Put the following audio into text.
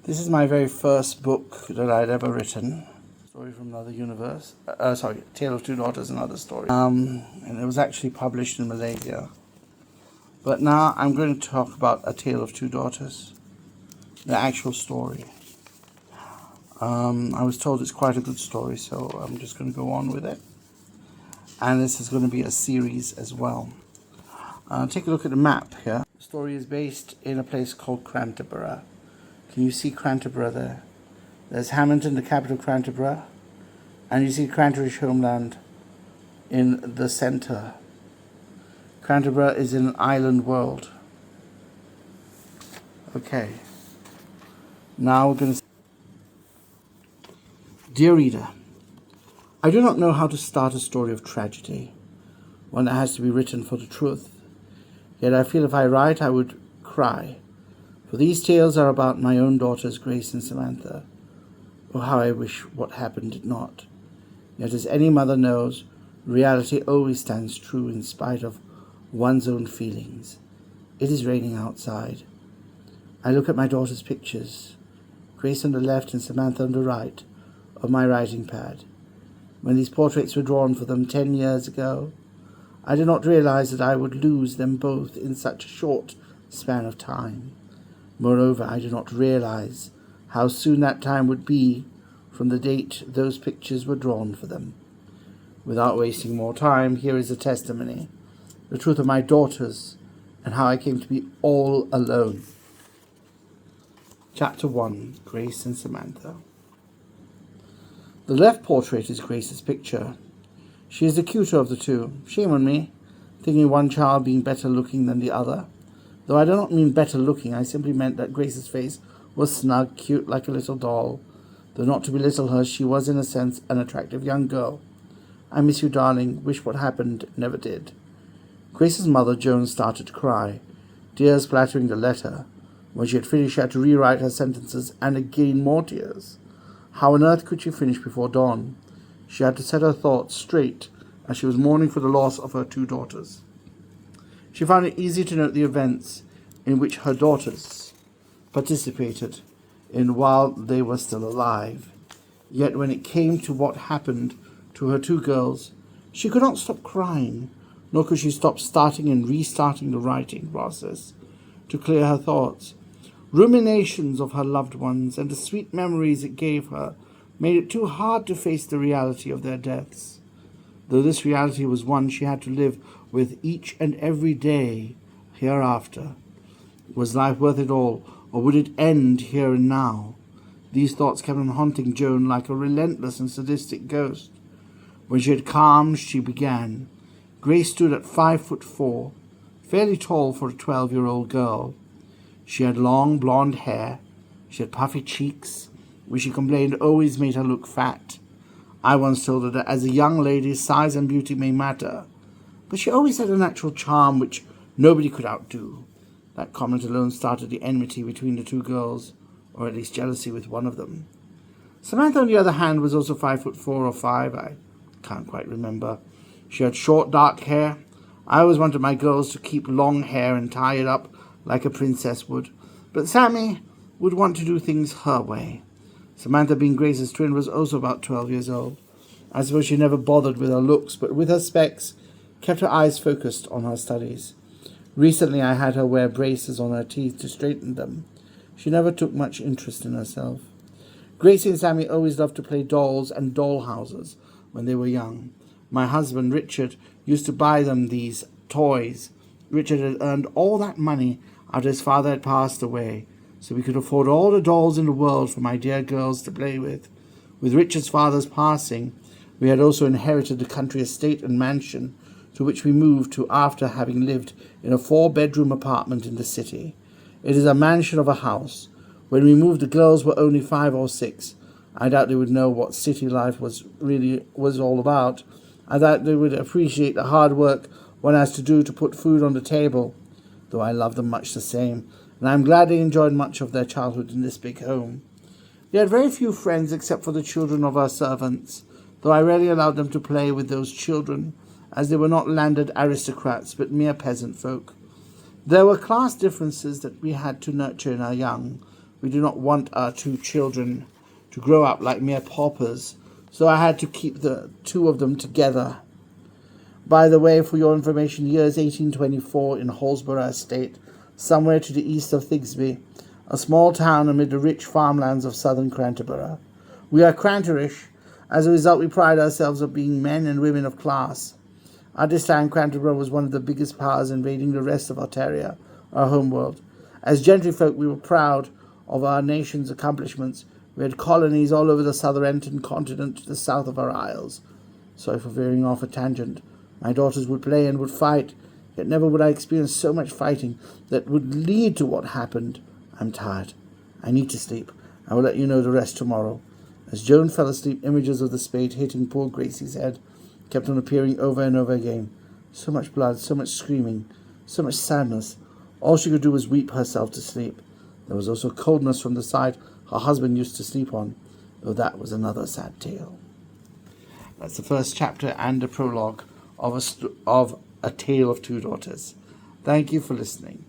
This is my very first book that I'd ever written. Story from Another Universe. Tale of Two Daughters, Another Story. And it was actually published in Malaysia. But now I'm going to talk about A Tale of Two Daughters, the actual story. I was told it's quite a good story, so I'm just going to go on with it. And this is going to be a series as well. Take a look at the map here. The story is based in a place called Cranterburgh. Can you see Cranterburgh there? There's Hamilton, the capital, Cranterburgh, and you see Cranterish homeland in the center. Cranterburgh is in an island world. Okay. Now we're going to... Dear reader, I do not know how to start a story of tragedy, one that has to be written for the truth. Yet I feel if I write, I would cry. For these tales are about my own daughters, Grace and Samantha. Oh, how I wish what happened did not. Yet as any mother knows, reality always stands true in spite of one's own feelings. It is raining outside. I look at my daughter's pictures, Grace on the left and Samantha on the right, of my writing pad. When these portraits were drawn for them 10 years ago, I did not realize that I would lose them both in such a short span of time. Moreover, I did not realize how soon that time would be from the date those pictures were drawn for them. Without wasting more time, here is a testimony, the truth of my daughters, and how I came to be all alone. Chapter 1, Grace and Samantha. The left portrait is Grace's picture. She is the cuter of the two. Shame on me, thinking one child being better looking than the other. Though I do not mean better looking, I simply meant that Grace's face was snug, cute, like a little doll. Though not to belittle her, she was in a sense an attractive young girl. I miss you, darling. Wish what happened never did. Grace's mother, Joan, started to cry, tears splattering the letter. When she had finished, she had to rewrite her sentences, and again more tears. How on earth could she finish before dawn? She had to set her thoughts straight as she was mourning for the loss of her two daughters. She found it easy to note the events in which her daughters participated in while they were still alive. Yet when it came to what happened to her two girls, she could not stop crying, nor could she stop starting and restarting the writing process to clear her thoughts. Ruminations of her loved ones and the sweet memories it gave her made it too hard to face the reality of their deaths. Though this reality was one she had to live with each and every day hereafter. Was life worth it all, or would it end here and now? These thoughts kept on haunting Joan like a relentless and sadistic ghost. When she had calmed, she began. Grace stood at 5'4", fairly tall for a 12-year-old girl. She had long blonde hair. She had puffy cheeks, which she complained always made her look fat. I once told her that as a young lady, size and beauty may matter, but she always had a natural charm which nobody could outdo. That comment alone started the enmity between the two girls, or at least jealousy with one of them. Samantha, on the other hand, was also 5'4" or 5. I can't quite remember. She had short, dark hair. I always wanted my girls to keep long hair and tie it up like a princess would, but Sammy would want to do things her way. Samantha, being Grace's twin, was also about 12 years old. I suppose she never bothered with her looks, but with her specs, kept her eyes focused on her studies. Recently I had her wear braces on her teeth to straighten them. She never took much interest in herself. Gracie and Sammy always loved to play dolls and doll houses when they were young. My husband, Richard, used to buy them these toys. Richard had earned all that money after his father had passed away, so we could afford all the dolls in the world for my dear girls to play with. With Richard's father's passing, we had also inherited the country estate and mansion, to which we moved to after having lived in a 4-bedroom apartment in the city. It is a mansion of a house. When we moved, the girls were only 5 or 6. I doubt they would know what city life was all about. I doubt they would appreciate the hard work one has to do to put food on the table, though I love them much the same, and I am glad they enjoyed much of their childhood in this big home. They had very few friends except for the children of our servants, though I rarely allowed them to play with those children, as they were not landed aristocrats, but mere peasant folk. There were class differences that we had to nurture in our young, We do not want our 2 children to grow up like mere paupers, so I had to keep the 2 of them together. By the way, for your information, the year is 1824 in Hallsborough Estate, somewhere to the east of Thigsby, a small town amid the rich farmlands of southern Cranterburgh. We are Cranterish. As a result, we pride ourselves on being men and women of class. At this time, Cranterburgh was one of the biggest powers invading the rest of Ontario, our homeworld. As gentryfolk, we were proud of our nation's accomplishments. We had colonies all over the southern continent to the south of our isles. Sorry for veering off a tangent. My daughters would play and would fight, yet never would I experience so much fighting that would lead to what happened. I'm tired. I need to sleep. I will let you know the rest tomorrow. As Joan fell asleep, images of the spade hitting poor Gracie's head kept on appearing over and over again. So much blood, so much screaming, so much sadness. All she could do was weep herself to sleep. There was also coldness from the side her husband used to sleep on, though that was another sad tale. That's the first chapter and a prologue of A Tale of Two Daughters. Thank you for listening.